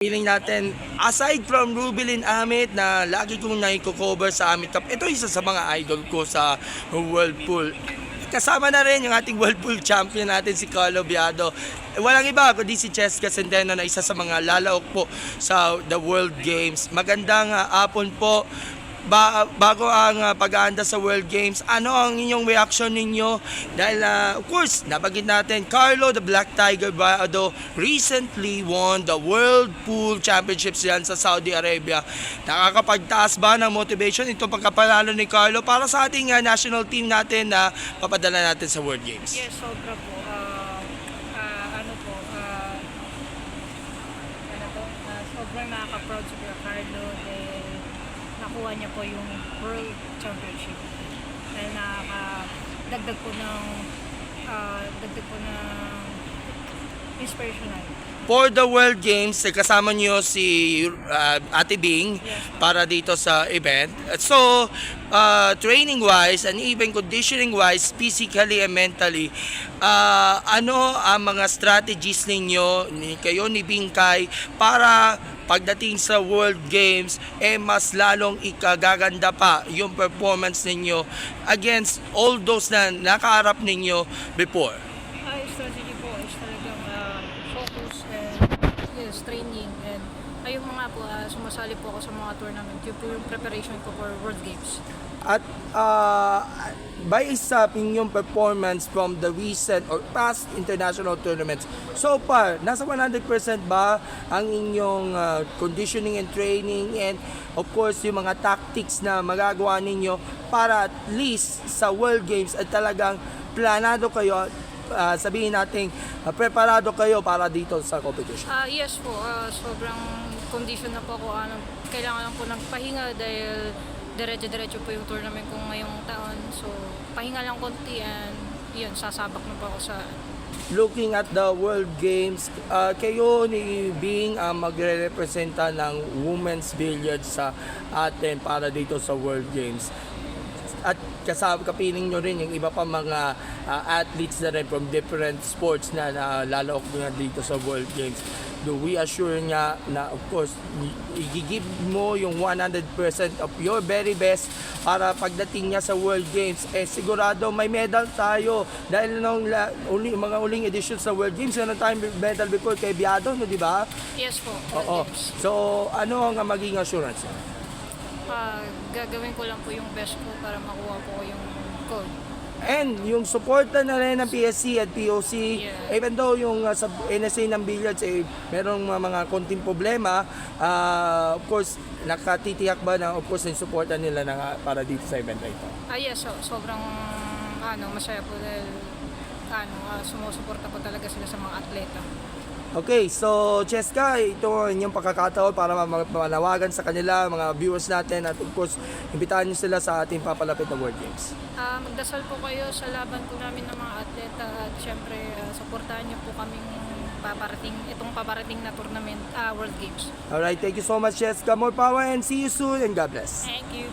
Feeling natin, aside from Rubilin Amit na lagi kong naiko-cover sa Amit Cup, ito isa sa mga idol ko sa Whirlpool. Kasama na rin yung ating Whirlpool champion natin si Carlo Biado. Walang iba kundi si Cheska Centeno na isa sa mga lalaok po sa the World Games. Magandang hapon po. Bago ang pag-aanda sa World Games, ano ang inyong reaction ninyo? Dahil of course, nabagit natin, Carlo the Black Tiger Biado recently won the World Pool Championships yan sa Saudi Arabia. Nakakapagtaas ba ng motivation itong pagkapanalo ni Carlo para sa ating national team natin na papadala natin sa World Games? Yes, sobra po. Sobrang nakaka-proud si Carlo nakuha niya po yung World Championship. Dahil nakakadagdag po ng inspirational. For the World Games, kasama niyo si Ate Bing para dito sa event. So, training-wise and even conditioning-wise, physically and mentally, ano ang mga strategies ninyo, kayo ni Bingkay, para pagdating sa World Games, mas lalong ikagaganda pa yung performance ninyo against all those na nakaharap ninyo before? Strategy po is talagang focus and training, and ayun mga po, sumasali po ako sa mga tournament. Yun po yung preparation ko for World Games. At by isapin yung performance from the recent or past international tournaments, so far, nasa 100% ba ang inyong conditioning and training, and of course yung mga tactics na magagawa ninyo para at least sa World Games at talagang planado kayo, sabihin natin preparado kayo para dito sa competition? Yes po, sobrang condition na po ako. Kailangan lang po ng pahinga dahil diretso-diretso po yung tournament ko ngayong taon. So, pahinga lang konti, and yun, sasabak na po ako sa... Looking at the World Games, kayo ni Bing magre-representa ng women's billiards sa atin para dito sa World Games. At kasama kapiling nyo rin yung iba pa mga athletes na rin from different sports na lalaok nga dito sa World Games. Do we assure nga na of course i-give mo yung 100% of your very best para pagdating niya sa World Games, sigurado may medal tayo, dahil nung mga uling edition sa World Games na tayong medal before kay Biado, no, di ba? Yes po. Oo. So ano ang magiging assurance? Gagawin ko lang po yung best ko para makuha po yung gold. And yung suporta na rin ng PSC at POC, even though yung sa NSA ng billiards merong mga konting problema, of course, nakatitiyak ba na of course yung suporta nila para dito sa event na ito? Yes, sobrang masaya po dahil sumusuporta po talaga sila sa mga atleta. Okay, so Cheska, ito ang inyong pagkakataon para manawagan sa kanila, mga viewers natin, at of course, imbitahan nyo sila sa ating papalapit na World Games. Magdasal po kayo sa laban po namin ng mga atleta, at syempre, suportahan nyo po kaming paparating na tournament, World Games. Alright, thank you so much, Cheska. More power and see you soon, and God bless. Thank you.